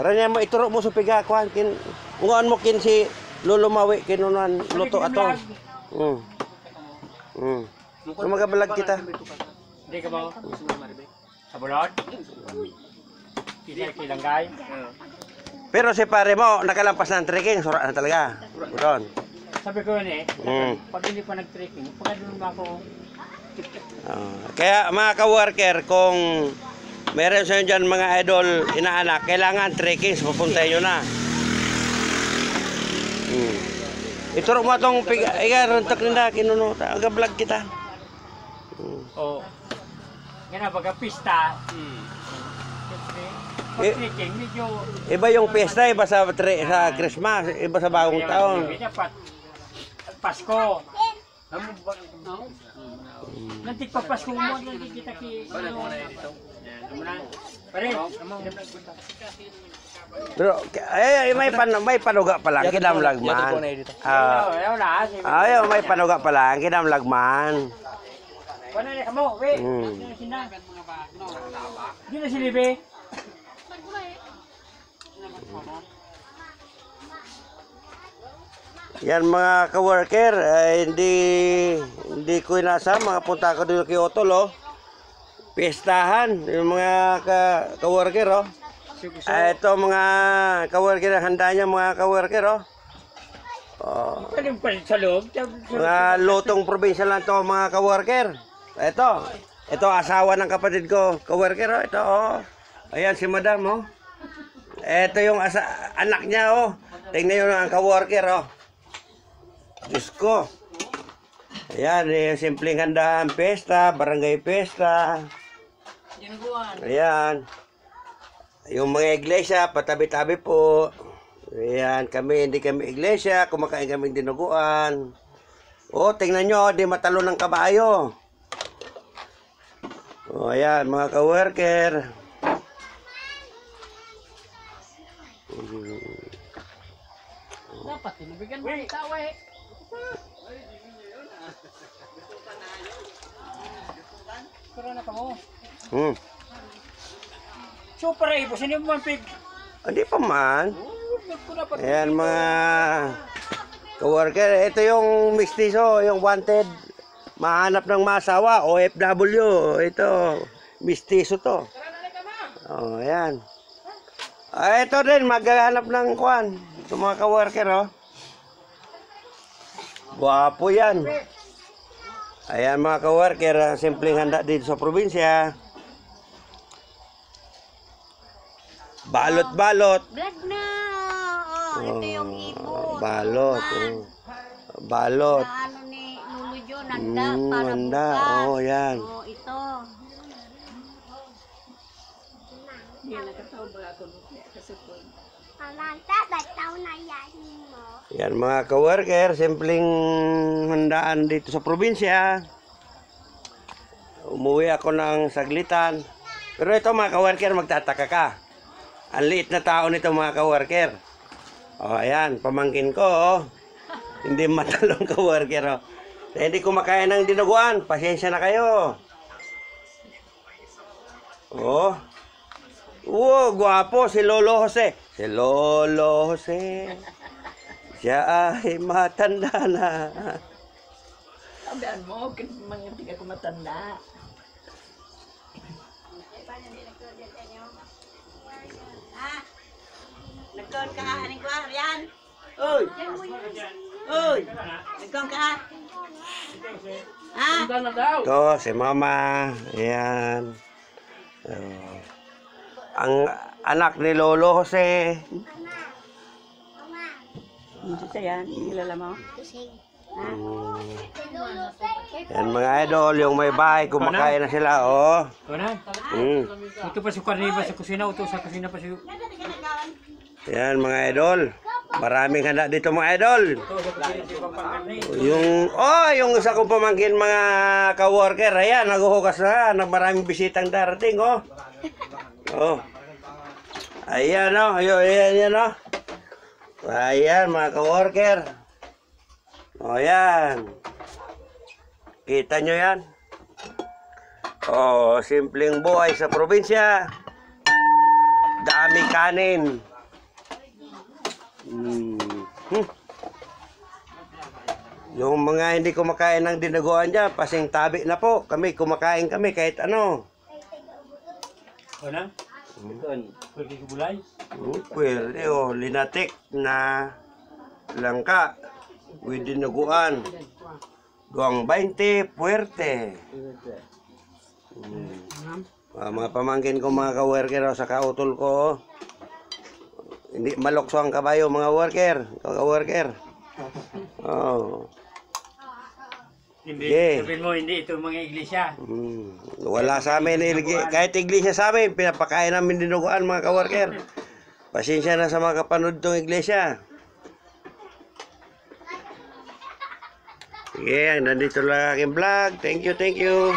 Ranya mo ituro mo sa piga kwan kin ungan mo kin si Lolo Mawi kinunan luto ato. Magabalag kita. Hindi ka ba? Sa bulod? Kita kilanggay? Pero si pare mo nakalampas ng trekking, sura na talaga. Buron. Sabi ko yun pag hindi pa nag-trekking, pag doon ba ako? Kaya mga ka-worker, kung meron sa inyo dyan mga idol, inaanak, kailangan trekking, papuntahin nyo na. Ituro mo itong runtok nila, kinuno, aga-vlog kita. Oo. Yan baga pista. Pag trekking, medyo... Iba yung pesta, iba sa Christmas, iba sa bagong taon. Pasko. Nanti pa Pasko mo, nanti kita ki... Pare, pero may panuga pa lang kinamlagman. May panuga pa lang kinamlagman. Wala na kamo, we. Di na silibe. Yan mga ka-worker, hindi ko inasam, mga punta ko dito kay Otol, oh. Piestahan, yung mga ka-worker, oh. Ito mga ka-worker, handa niya mga ka-worker, oh. Anong pa sa loob? Mga lutong probinsya lang to mga ka-worker. Ito asawa ng kapatid ko, ka-worker, oh. Ito, oh. Ayan si madam, oh. Ito yung anak niya, oh. Tingnan nyo ang ka-worker, oh. Diyos ko. Ayan, simpleng handaan, pesta, barangay pesta. Ayan. Yung mga iglesia, patabi-tabi po. Ayan, hindi kami iglesia, kumakain kami dinuguan. O, tingnan nyo, di matalo ng kabayo. O, ayan, mga ka-worker. Dapat tinubigyan mo ng tawa eh. Corona ka mo. Super ibo, sino mo mampig? Hindi pa man. Ayan mga ka-worker, ito yung mistiso, yung wanted. Mahanap ng masawa, OFW. Ito, mistiso to. Oh, ayan. Ito din, maghahanap ng kwan. Ito mga ka-worker, oh. Guwapo yan. Ayan mga ka-worker, simpleng handa dito sa probinsya. Balot-balot. Vlog na. Ito yung ibon. Balot. Balot. Ano ni Lolo Jo, nanda para bukas. Oh, yan. Ito. Yan mga ka-worker, simpleng handaan dito sa probinsya. Umuwi ako ng saglitan. Pero ito mga ka-worker, magtataka ka. Ang liit na tao nito mga ka-worker. O ayan, pamangkin ko. Oh. Hindi matalong ka-worker. Oh. Hindi kumakain ng dinuguan. Pasensya na kayo. Oh. Wow, guwapo si Lolo Jose. Si Lolo Jose. Siya ay matanda na. Sabihan mo, mangintig ako matanda. Nagkaon ka, haning ko, Rian. Uy! Uy! Nagkaon ka. Ito, si Mama. Ayan. Ang anak ni Lolo Jose. Hindi siya yan, kilala mo? Yan mga idol, yung may bahay, kumakain na sila, oh. Ito pa si Carniva sa kusina, ito sa kusina pa si... Yan mga idol. Maraming handa dito mga idol. Yung isa kong pamangkin mga ka-worker, ayan, naguhugas na, maraming bisitang darating, oh. Oh. Ayan, oh. Ayan, oh. Ayan, mga ka-worker. O, yan. Kita nyo yan. Oh, simpleng buhay sa probinsya. Dami kanin. Yung mga hindi kumakain ng dinaguan dyan, pasing tabi na po. Kami, kumakain kami kahit ano. Ano? Pwede ko bulay. Pwede, oh, linatik na langka. With dinaguan. 2.20, puwerte. Mga pamangkin ko, mga ka-worker, oh, sa kautol ko, oh. Hindi malokso ang kabayo, mga worker. Ka-worker. Oh. Hindi, Yeah. sabihin mo, hindi ito mga iglesia. Wala sa amin, kahit iglesia sa amin, pinapakain namin dinuguan, mga ka-worker. Pasensya na sa mga kapanood tong iglesia. Sige, nandito lang aking vlog. Thank you, thank you.